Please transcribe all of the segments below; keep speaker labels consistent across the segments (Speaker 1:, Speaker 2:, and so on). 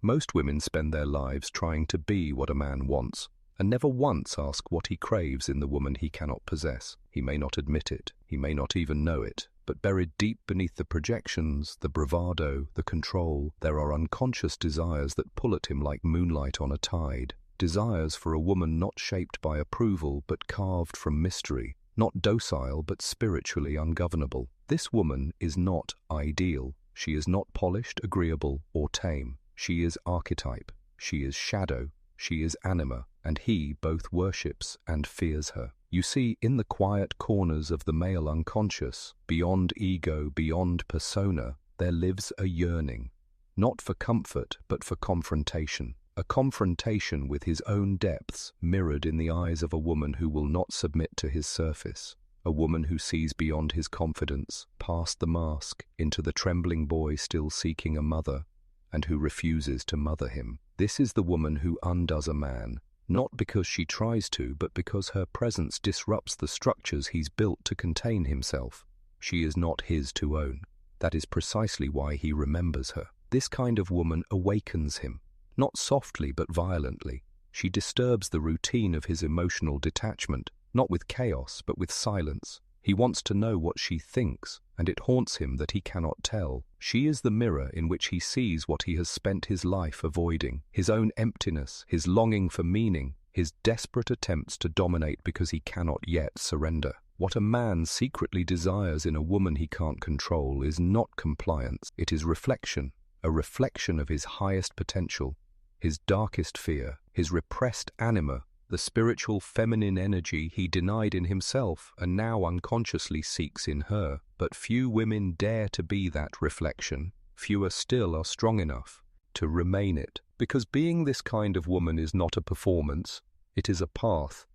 Speaker 1: Most women spend their lives trying to be what a man wants, and never once ask what he craves in the woman he cannot possess. He may not admit it, he may not even know it, but buried deep beneath the projections, the bravado, the control, there are unconscious desires that pull at him like moonlight on a tide. Desires for a woman not shaped by approval but carved from mystery, not docile but spiritually ungovernable. This woman is not ideal. She is not polished, agreeable, or tame. She is archetype. She is shadow. She is anima, and he both worships and fears her. You see, in the quiet corners of the male unconscious, beyond ego, beyond persona, there lives a yearning, not for comfort but for confrontation. A confrontation with his own depths mirrored in the eyes of a woman who will not submit to his surface, a woman who sees beyond his confidence, past the mask, into the trembling boy still seeking a mother, and who refuses to mother him. This is the woman who undoes a man, not because she tries to, but because her presence disrupts the structures he's built to contain himself. She is not his to own. That is precisely why he remembers her. This kind of woman awakens him. Not softly but violently. She disturbs the routine of his emotional detachment, not with chaos but with silence. He wants to know what she thinks, and it haunts him that he cannot tell. She is the mirror in which he sees what he has spent his life avoiding, his own emptiness, his longing for meaning, his desperate attempts to dominate because he cannot yet surrender. What a man secretly desires in a woman he can't control is not compliance, it is reflection, a reflection of his highest potential, his darkest fear, his repressed anima, the spiritual feminine energy he denied in himself and now unconsciously seeks in her. But few women dare to be that reflection. Fewer still are strong enough to remain it. Because being this kind of woman is not a performance, it is a path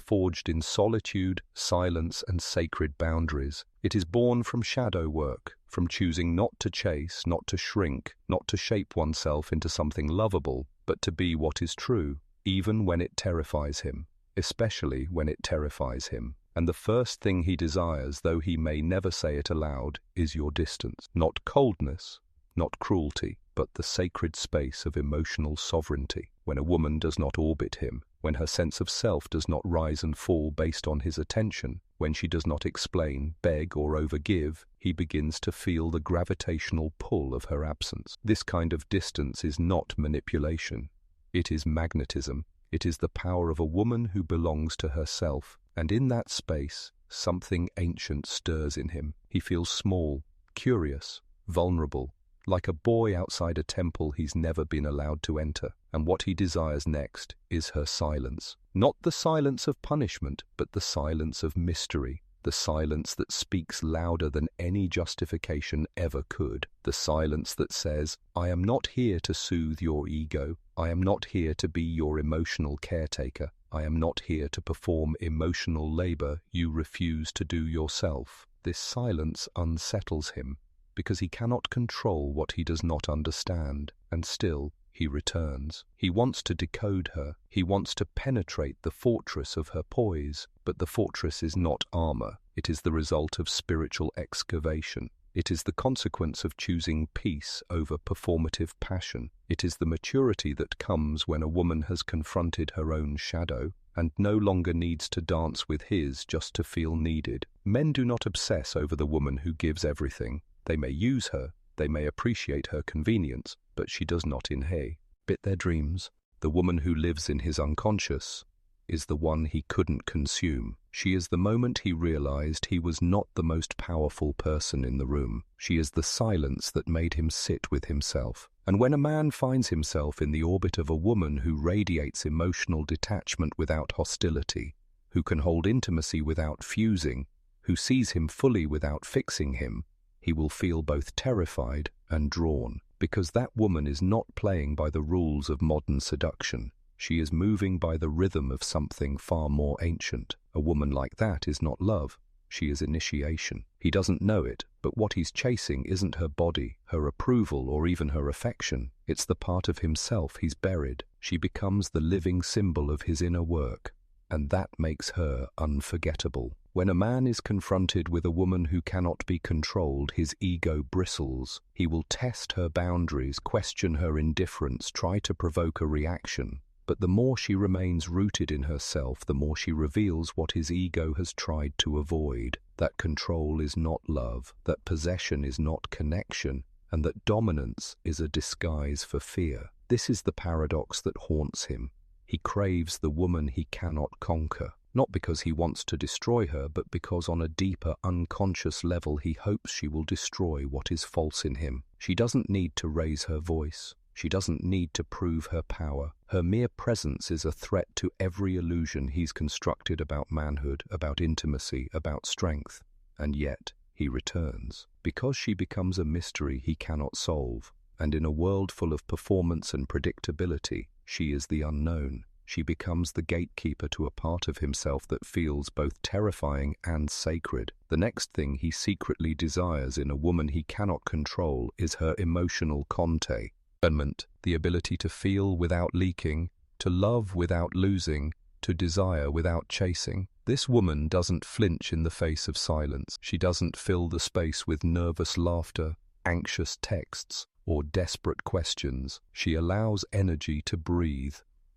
Speaker 1: forged in solitude, silence, and sacred boundaries. It is born from shadow work, from choosing not to chase, not to shrink, not to shape oneself into something lovable, but to be what is true, even when it terrifies him, especially when it terrifies him. And the first thing he desires, though he may never say it aloud, is your distance. Not coldness, not cruelty, but the sacred space of emotional sovereignty. When a woman does not orbit him, when her sense of self does not rise and fall based on his attention, when she does not explain, beg, or overgive, he begins to feel the gravitational pull of her absence. This kind of distance is not manipulation. It is magnetism. It is the power of a woman who belongs to herself, and in that space, something ancient stirs in him. He feels small, curious, vulnerable, like a boy outside a temple he's never been allowed to enter. And what he desires next is her silence. Not the silence of punishment, but the silence of mystery. The silence that speaks louder than any justification ever could. The silence that says, I am not here to soothe your ego. I am not here to be your emotional caretaker. I am not here to perform emotional labor you refuse to do yourself. This silence unsettles him, because he cannot control what he does not understand, and still he returns. He wants to decode her. He wants to penetrate the fortress of her poise, but the fortress is not armor. It is the result of spiritual excavation. It is the consequence of choosing peace over performative passion. It is the maturity that comes when a woman has confronted her own shadow and no longer needs to dance with his just to feel needed. Men do not obsess over the woman who gives everything. They may use her, they may appreciate her convenience, but she does not inhabit their dreams. The woman who lives in his unconscious is the one he couldn't consume. She is the moment he realized he was not the most powerful person in the room. She is the silence that made him sit with himself. And when a man finds himself in the orbit of a woman who radiates emotional detachment without hostility, who can hold intimacy without fusing, who sees him fully without fixing him, he will feel both terrified and drawn, because that woman is not playing by the rules of modern seduction. She is moving by the rhythm of something far more ancient. A woman like that is not love. She is initiation. He doesn't know it, but what he's chasing isn't her body, her approval, or even her affection. It's the part of himself he's buried. She becomes the living symbol of his inner work, and that makes her unforgettable. When a man is confronted with a woman who cannot be controlled, his ego bristles. He will test her boundaries, question her indifference, try to provoke a reaction. But the more she remains rooted in herself, the more she reveals what his ego has tried to avoid. That control is not love, that possession is not connection, and that dominance is a disguise for fear. This is the paradox that haunts him. He craves the woman he cannot conquer, not because he wants to destroy her, but because on a deeper, unconscious level he hopes she will destroy what is false in him. She doesn't need to raise her voice. She doesn't need to prove her power. Her mere presence is a threat to every illusion he's constructed about manhood, about intimacy, about strength. And yet, he returns, because she becomes a mystery he cannot solve. And in a world full of performance and predictability, she is the unknown. She becomes the gatekeeper to a part of himself that feels both terrifying and sacred. The next thing he secretly desires in a woman he cannot control is her emotional conte. The ability to feel without leaking, to love without losing, to desire without chasing. This woman doesn't flinch in the face of silence. She doesn't fill the space with nervous laughter, anxious texts, or desperate questions. She allows energy to breathe.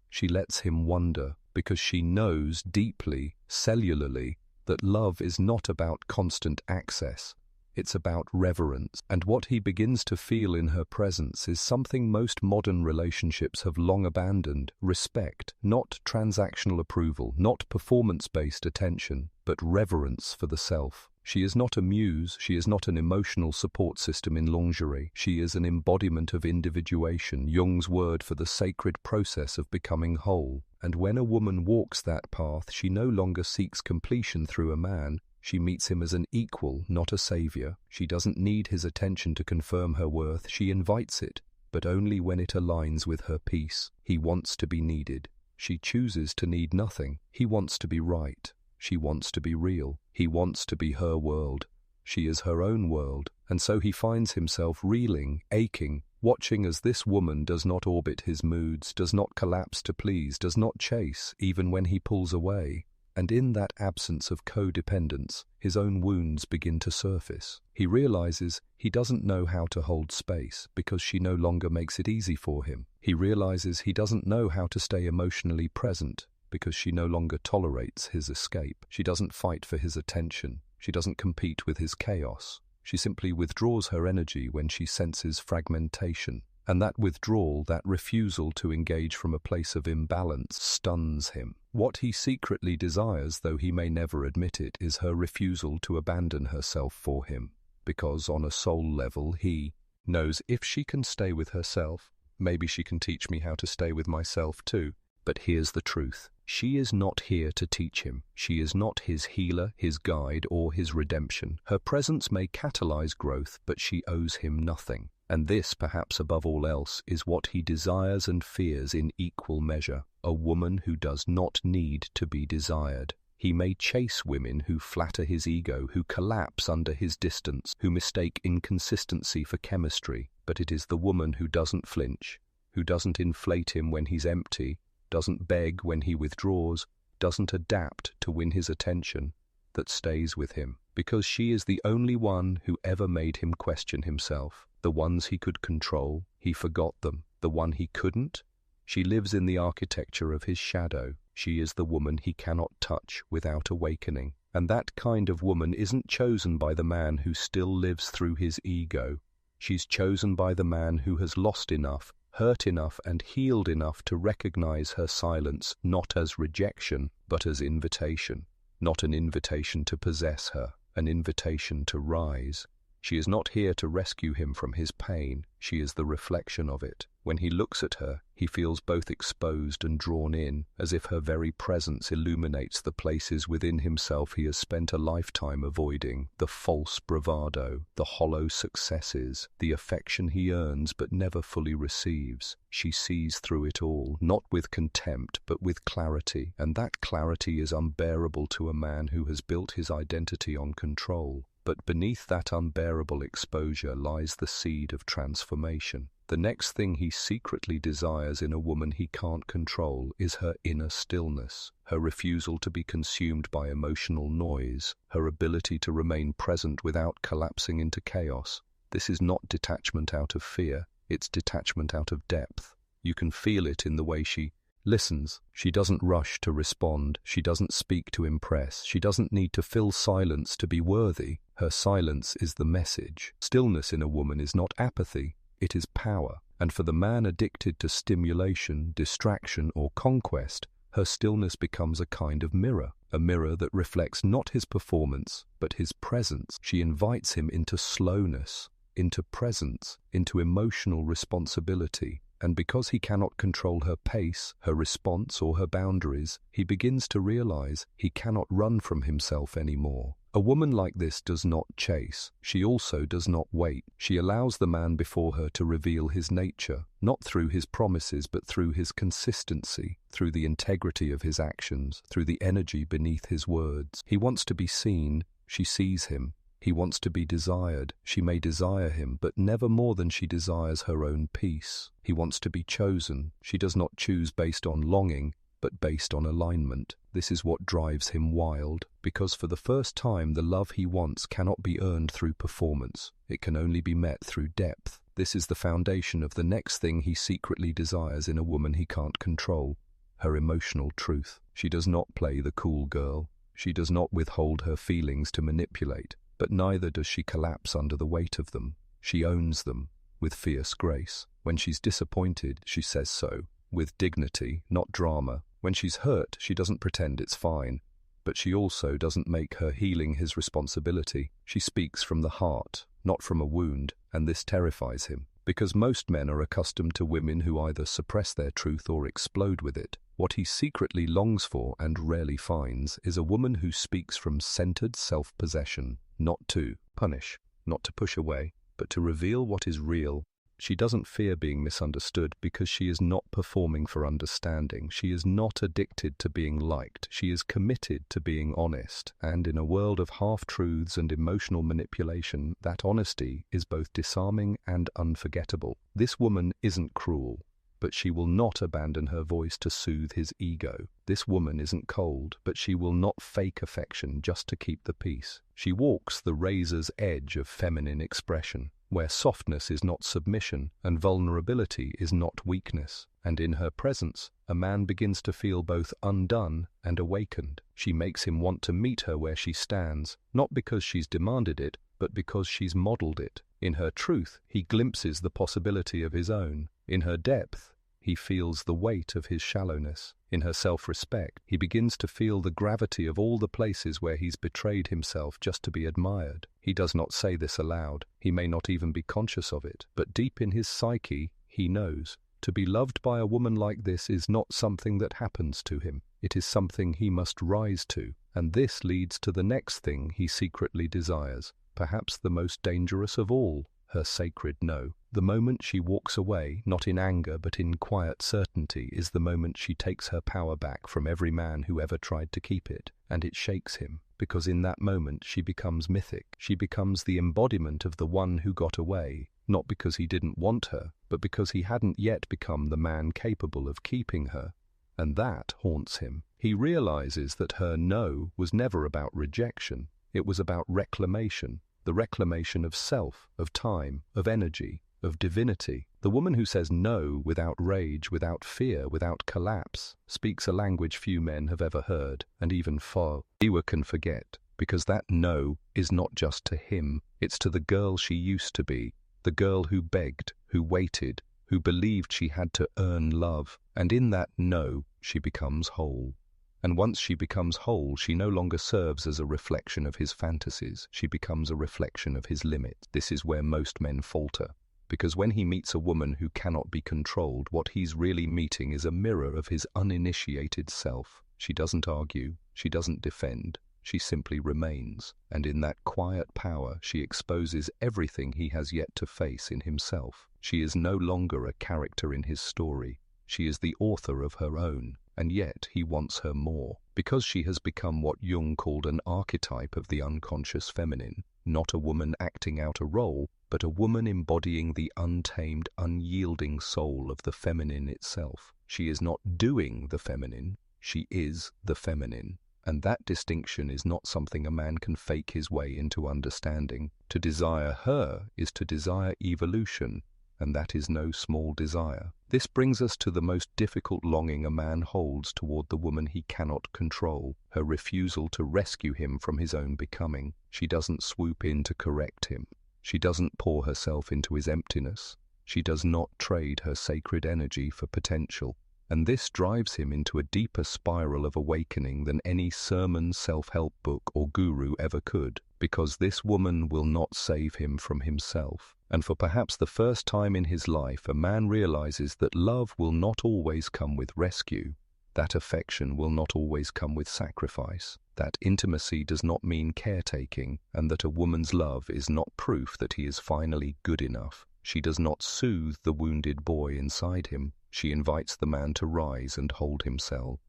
Speaker 1: She lets him wonder, because she knows deeply, cellularly, that love is not about constant access. It's about reverence, and what he begins to feel in her presence is something most modern relationships have long abandoned: respect, not transactional approval, not performance-based attention, but reverence for the self. She is not a muse, she is not an emotional support system in lingerie. She is an embodiment of individuation, Jung's word for the sacred process of becoming whole. And when a woman walks that path, she no longer seeks completion through a man. She meets him as an equal, not a savior. She doesn't need his attention to confirm her worth. She invites it, but only when it aligns with her peace. He wants to be needed. She chooses to need nothing. He wants to be right. She wants to be real. He wants to be her world. She is her own world. And so he finds himself reeling, aching, watching as this woman does not orbit his moods, does not collapse to please, does not chase, even when he pulls away. And in that absence of codependence, his own wounds begin to surface. He realizes he doesn't know how to hold space because she no longer makes it easy for him. He realizes he doesn't know how to stay emotionally present because she no longer tolerates his escape. She doesn't fight for his attention. She doesn't compete with his chaos. She simply withdraws her energy when she senses fragmentation. And that withdrawal, that refusal to engage from a place of imbalance, stuns him. What he secretly desires, though he may never admit it, is her refusal to abandon herself for him. Because on a soul level, he knows if she can stay with herself, maybe she can teach me how to stay with myself too. But here's the truth. She is not here to teach him. She is not his healer, his guide, or his redemption. Her presence may catalyze growth, but she owes him nothing. And this, perhaps above all else, is what he desires and fears in equal measure: a woman who does not need to be desired. He may chase women who flatter his ego, who collapse under his distance, who mistake inconsistency for chemistry, but it is the woman who doesn't flinch, who doesn't inflate him when he's empty, doesn't beg when he withdraws, doesn't adapt to win his attention, that stays with him, because she is the only one who ever made him question himself. The ones he could control, he forgot them. The one he couldn't, she lives in the architecture of his shadow. She is the woman he cannot touch without awakening. And that kind of woman isn't chosen by the man who still lives through his ego. She's chosen by the man who has lost enough, hurt enough, and healed enough to recognize her silence not as rejection, but as invitation. Not an invitation to possess her, an invitation to rise. She is not here to rescue him from his pain. She is the reflection of it. When he looks at her, he feels both exposed and drawn in, as if her very presence illuminates the places within himself he has spent a lifetime avoiding: the false bravado, the hollow successes, the affection he earns but never fully receives. She sees through it all, not with contempt, but with clarity, and that clarity is unbearable to a man who has built his identity on control. But beneath that unbearable exposure lies the seed of transformation. The next thing he secretly desires in a woman he can't control is her inner stillness, her refusal to be consumed by emotional noise, her ability to remain present without collapsing into chaos. This is not detachment out of fear, it's detachment out of depth. You can feel it in the way she listens. She doesn't rush to respond. She doesn't speak to impress. She doesn't need to fill silence to be worthy. Her silence is the message. Stillness in a woman is not apathy, it is power. And for the man addicted to stimulation, distraction, or conquest, her stillness becomes a kind of mirror, a mirror that reflects not his performance, but his presence. She invites him into slowness, into presence, into emotional responsibility. And because he cannot control her pace, her response, or her boundaries, he begins to realize he cannot run from himself anymore. A woman like this does not chase. She also does not wait. She allows the man before her to reveal his nature, not through his promises, but through his consistency, through the integrity of his actions, through the energy beneath his words. He wants to be seen. She sees him. He wants to be desired. She may desire him, but never more than she desires her own peace. He wants to be chosen. She does not choose based on longing, but based on alignment. This is what drives him wild, because for the first time the love he wants cannot be earned through performance. It can only be met through depth. This is the foundation of the next thing he secretly desires in a woman he can't control, her emotional truth. She does not play the cool girl. She does not withhold her feelings to manipulate. But neither does she collapse under the weight of them. She owns them with fierce grace. When she's disappointed, she says so, with dignity, not drama. When she's hurt, she doesn't pretend it's fine. But she also doesn't make her healing his responsibility. She speaks from the heart, not from a wound, and this terrifies him. Because most men are accustomed to women who either suppress their truth or explode with it. What he secretly longs for and rarely finds is a woman who speaks from centered self-possession, not to punish, not to push away, but to reveal what is real. She doesn't fear being misunderstood because she is not performing for understanding. She is not addicted to being liked. She is committed to being honest. And in a world of half-truths and emotional manipulation, that honesty is both disarming and unforgettable. This woman isn't cruel, but she will not abandon her voice to soothe his ego. This woman isn't cold, but she will not fake affection just to keep the peace. She walks the razor's edge of feminine expression, where softness is not submission and vulnerability is not weakness. And in her presence, a man begins to feel both undone and awakened. She makes him want to meet her where she stands, not because she's demanded it, but because she's modeled it. In her truth, he glimpses the possibility of his own. In her depth, he feels the weight of his shallowness. In her self-respect, he begins to feel the gravity of all the places where he's betrayed himself just to be admired. He does not say this aloud. He may not even be conscious of it. But deep in his psyche, he knows. To be loved by a woman like this is not something that happens to him. It is something he must rise to. And this leads to the next thing he secretly desires, perhaps the most dangerous of all, her sacred no. The moment she walks away, not in anger but in quiet certainty, is the moment she takes her power back from every man who ever tried to keep it. And it shakes him, because in that moment she becomes mythic. She becomes the embodiment of the one who got away, not because he didn't want her, but because he hadn't yet become the man capable of keeping her. And that haunts him. He realizes that her no was never about rejection. It was about reclamation. The reclamation of self, of time, of energy, of divinity. The woman who says no without rage, without fear, without collapse, speaks a language few men have ever heard, and even fewer can forget, because that no is not just to him, it's to the girl she used to be, the girl who begged, who waited, who believed she had to earn love, and in that no, she becomes whole. And once she becomes whole, she no longer serves as a reflection of his fantasies. She becomes a reflection of his limits. This is where most men falter, because when he meets a woman who cannot be controlled, what he's really meeting is a mirror of his uninitiated self. She doesn't argue, she doesn't defend, she simply remains. And in that quiet power, she exposes everything he has yet to face in himself. She is no longer a character in his story. She is the author of her own. And yet he wants her more, because she has become what Jung called an archetype of the unconscious feminine, not a woman acting out a role, but a woman embodying the untamed, unyielding soul of the feminine itself. She is not doing the feminine, she is the feminine. And that distinction is not something a man can fake his way into understanding. To desire her is to desire evolution, and that is no small desire. This brings us to the most difficult longing a man holds toward the woman he cannot control, her refusal to rescue him from his own becoming. She doesn't swoop in to correct him. She doesn't pour herself into his emptiness. She does not trade her sacred energy for potential. And this drives him into a deeper spiral of awakening than any sermon, self-help book, or guru ever could, because this woman will not save him from himself. And for perhaps the first time in his life, a man realizes that love will not always come with rescue, that affection will not always come with sacrifice, that intimacy does not mean caretaking, and that a woman's love is not proof that he is finally good enough. She does not soothe the wounded boy inside him. She invites the man to rise and hold himself.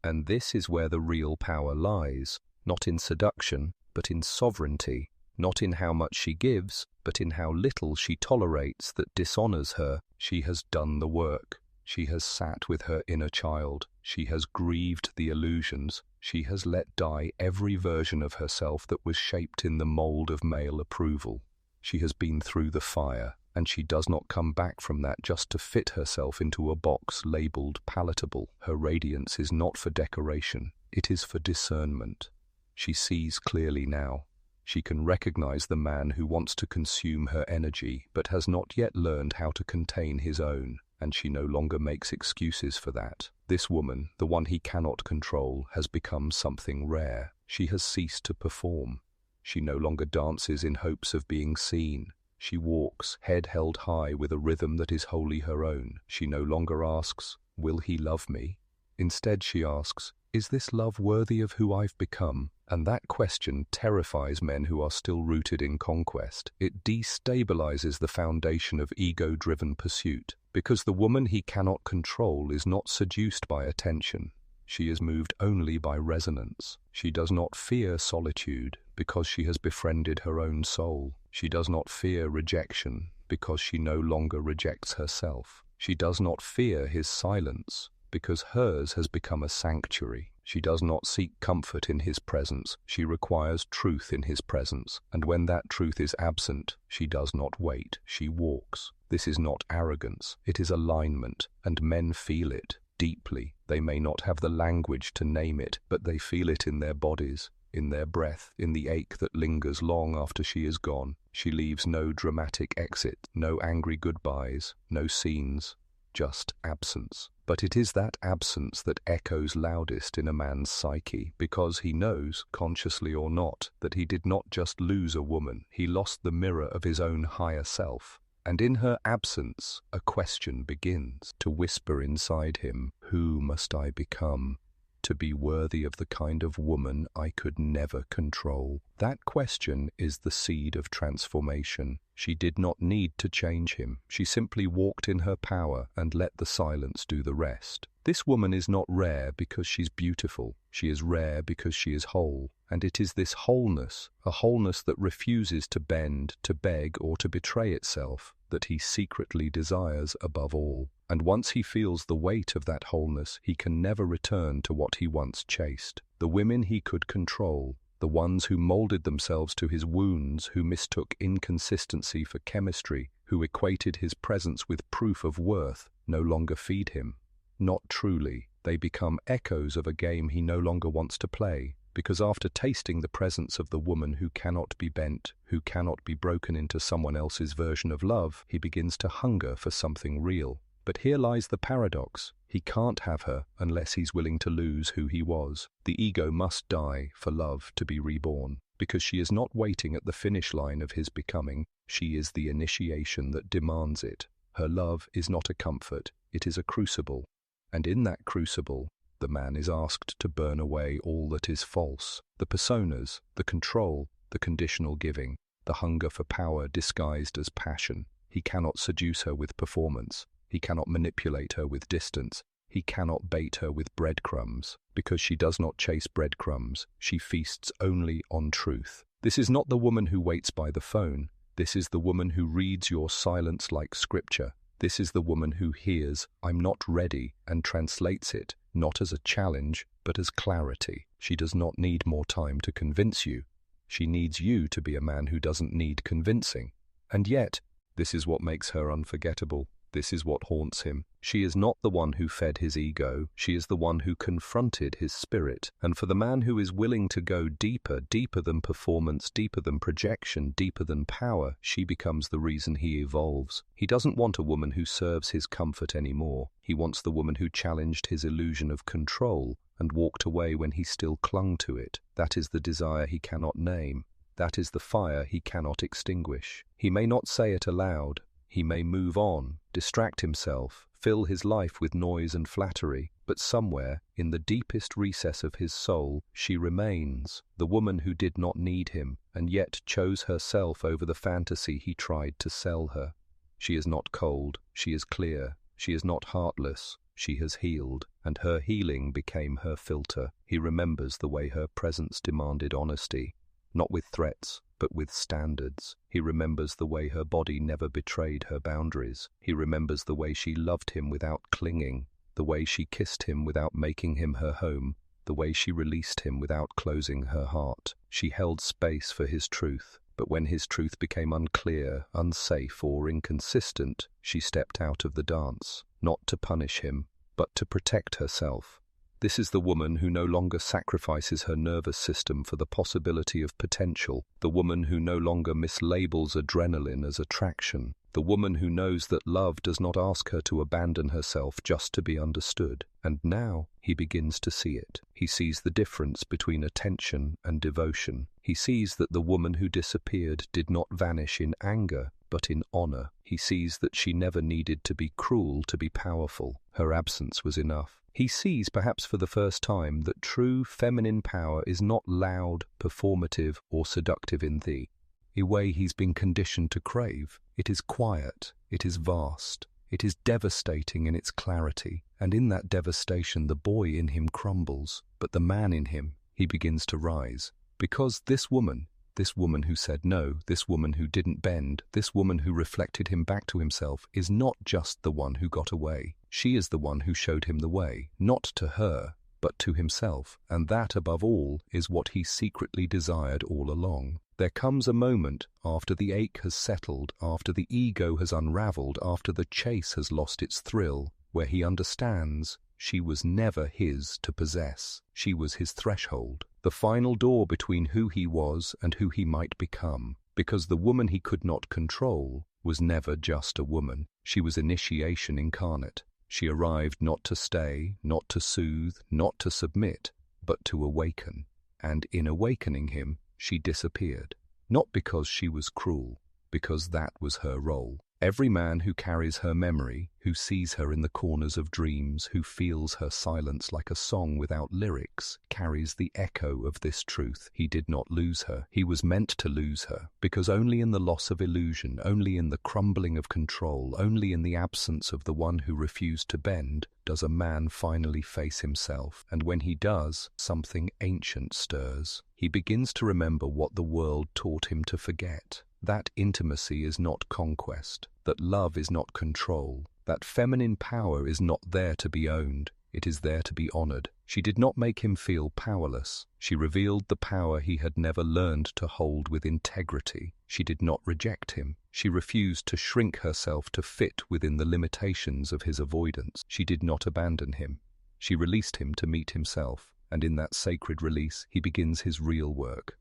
Speaker 1: And this is where the real power lies, not in seduction, but in sovereignty, not in how much she gives, but in how little she tolerates that dishonors her. She has done the work. She has sat with her inner child. She has grieved the illusions. She has let die every version of herself that was shaped in the mold of male approval. She has been through the fire, and she does not come back from that just to fit herself into a box labeled palatable. Her radiance is not for decoration, it is for discernment. She sees clearly now. She can recognize the man who wants to consume her energy but has not yet learned how to contain his own, and she no longer makes excuses for that. This woman, the one he cannot control, has become something rare. She has ceased to perform. She no longer dances in hopes of being seen. She walks, head held high, with a rhythm that is wholly her own. She no longer asks, "Will he love me?" Instead she asks, "Is this love worthy of who I've become?" And that question terrifies men who are still rooted in conquest. It destabilizes the foundation of ego-driven pursuit, because the woman he cannot control is not seduced by attention. She is moved only by resonance. She does not fear solitude because she has befriended her own soul. She does not fear rejection because she no longer rejects herself. She does not fear his silence because hers has become a sanctuary. She does not seek comfort in his presence. She requires truth in his presence. And when that truth is absent, she does not wait. She walks. This is not arrogance. It is alignment, and men feel it deeply. They may not have the language to name it, but they feel it in their bodies, in their breath, in the ache that lingers long after she is gone. She leaves no dramatic exit, no angry goodbyes, no scenes, just absence. But it is that absence that echoes loudest in a man's psyche, because he knows, consciously or not, that he did not just lose a woman, he lost the mirror of his own higher self. And in her absence, a question begins to whisper inside him, "Who must I become to be worthy of the kind of woman I could never control?" That question is the seed of transformation. She did not need to change him. She simply walked in her power and let the silence do the rest. This woman is not rare because she's beautiful. She is rare because she is whole. And it is this wholeness, a wholeness that refuses to bend, to beg, or to betray itself, that he secretly desires above all. And once he feels the weight of that wholeness, he can never return to what he once chased. The women he could control, the ones who molded themselves to his wounds, who mistook inconsistency for chemistry, who equated his presence with proof of worth, no longer feed him. Not truly. They become echoes of a game he no longer wants to play, because after tasting the presence of the woman who cannot be bent, who cannot be broken into someone else's version of love, he begins to hunger for something real. But here lies the paradox. He can't have her unless he's willing to lose who he was. The ego must die for love to be reborn, because she is not waiting at the finish line of his becoming. She is the initiation that demands it. Her love is not a comfort, it is a crucible. And in that crucible, the man is asked to burn away all that is false, the personas, the control, the conditional giving, the hunger for power disguised as passion. He cannot seduce her with performance. He cannot manipulate her with distance. He cannot bait her with breadcrumbs. Because she does not chase breadcrumbs, she feasts only on truth. This is not the woman who waits by the phone. This is the woman who reads your silence like scripture. This is the woman who hears, "I'm not ready," and translates it, not as a challenge, but as clarity. She does not need more time to convince you. She needs you to be a man who doesn't need convincing. And yet, this is what makes her unforgettable. This is what haunts him. She is not the one who fed his ego. She is the one who confronted his spirit. And for the man who is willing to go deeper, deeper than performance, deeper than projection, deeper than power, she becomes the reason he evolves. He doesn't want a woman who serves his comfort anymore. He wants the woman who challenged his illusion of control and walked away when he still clung to it. That is the desire he cannot name. That is the fire he cannot extinguish. He may not say it aloud. He may move on, distract himself, fill his life with noise and flattery, but somewhere, in the deepest recess of his soul, she remains, the woman who did not need him, and yet chose herself over the fantasy he tried to sell her. She is not cold, she is clear, she is not heartless, she has healed, and her healing became her filter. He remembers the way her presence demanded honesty, not with threats, but with standards. He remembers the way her body never betrayed her boundaries. He remembers the way she loved him without clinging, the way she kissed him without making him her home, the way she released him without closing her heart. She held space for his truth, but when his truth became unclear, unsafe, or inconsistent, she stepped out of the dance, not to punish him, but to protect herself. This is the woman who no longer sacrifices her nervous system for the possibility of potential, the woman who no longer mislabels adrenaline as attraction, the woman who knows that love does not ask her to abandon herself just to be understood. And now he begins to see it. He sees the difference between attention and devotion. He sees that the woman who disappeared did not vanish in anger, but in honor. He sees that she never needed to be cruel to be powerful. Her absence was enough. He sees, perhaps for the first time, that true feminine power is not loud, performative, or seductive in the way he's been conditioned to crave. It is quiet, it is vast, it is devastating in its clarity, and in that devastation the boy in him crumbles, but the man in him, he begins to rise. Because this woman who said no, this woman who didn't bend, this woman who reflected him back to himself, is not just the one who got away. She is the one who showed him the way, not to her, but to himself, and that, above all, is what he secretly desired all along. There comes a moment, after the ache has settled, after the ego has unraveled, after the chase has lost its thrill, where he understands she was never his to possess. She was his threshold, the final door between who he was and who he might become, because the woman he could not control was never just a woman. She was initiation incarnate. She arrived not to stay, not to soothe, not to submit, but to awaken. And in awakening him, she disappeared. Not because she was cruel, because that was her role. Every man who carries her memory, who sees her in the corners of dreams, who feels her silence like a song without lyrics, carries the echo of this truth. He did not lose her. He was meant to lose her, because only in the loss of illusion, only in the crumbling of control, only in the absence of the one who refused to bend, does a man finally face himself. And when he does, something ancient stirs. He begins to remember what the world taught him to forget. That intimacy is not conquest, that love is not control, that feminine power is not there to be owned, it is there to be honored. She did not make him feel powerless. She revealed the power he had never learned to hold with integrity. She did not reject him. She refused to shrink herself to fit within the limitations of his avoidance. She did not abandon him. She released him to meet himself, and in that sacred release he begins his real work.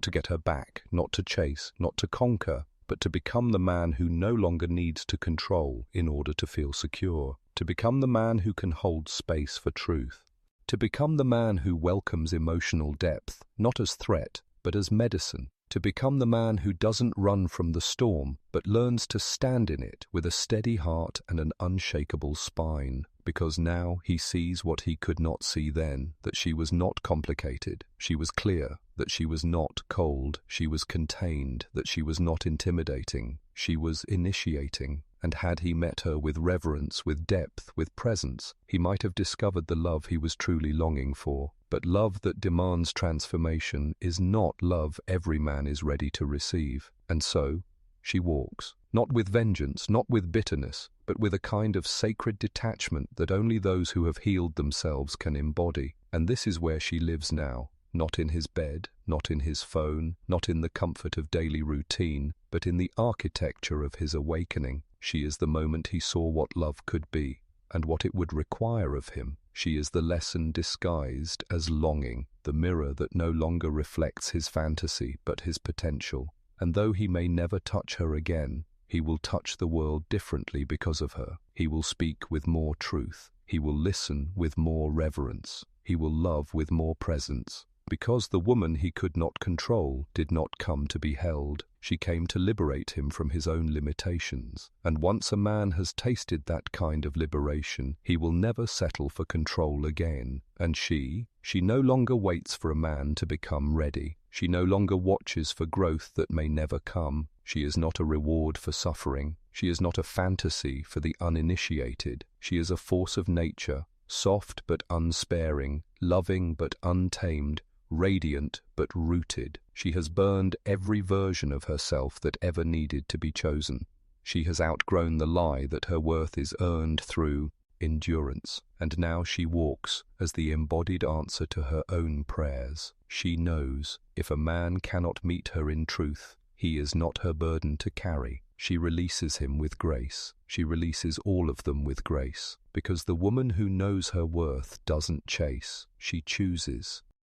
Speaker 1: To get her back, not to chase, not to conquer, but to become the man who no longer needs to control in order to feel secure, to become the man who can hold space for truth, to become the man who welcomes emotional depth, not as threat, but as medicine, to become the man who doesn't run from the storm, but learns to stand in it with a steady heart and an unshakable spine, because now he sees what he could not see then, that she was not complicated, she was clear, that she was not cold, she was contained, that she was not intimidating, she was initiating. And had he met her with reverence, with depth, with presence, he might have discovered the love he was truly longing for. But love that demands transformation is not love every man is ready to receive. And so, she walks, not with vengeance, not with bitterness, but with a kind of sacred detachment that only those who have healed themselves can embody. And this is where she lives now, not in his bed, not in his phone, not in the comfort of daily routine, but in the architecture of his awakening. She is the moment he saw what love could be, and what it would require of him. She is the lesson disguised as longing, the mirror that no longer reflects his fantasy but his potential. And though he may never touch her again, he will touch the world differently because of her. He will speak with more truth. He will listen with more reverence. He will love with more presence. Because the woman he could not control did not come to be held. She came to liberate him from his own limitations. And once a man has tasted that kind of liberation, he will never settle for control again. And she no longer waits for a man to become ready. She no longer watches for growth that may never come. She is not a reward for suffering. She is not a fantasy for the uninitiated. She is a force of nature, soft but unsparing, loving but untamed, radiant but rooted. She has burned every version of herself that ever needed to be chosen. She has outgrown the lie that her worth is earned through endurance, and now she walks as the embodied answer to her own prayers. She knows if a man cannot meet her in truth, he is not her burden to carry. She releases him with grace. She releases all of them with grace, because the woman who knows her worth doesn't chase, she chooses.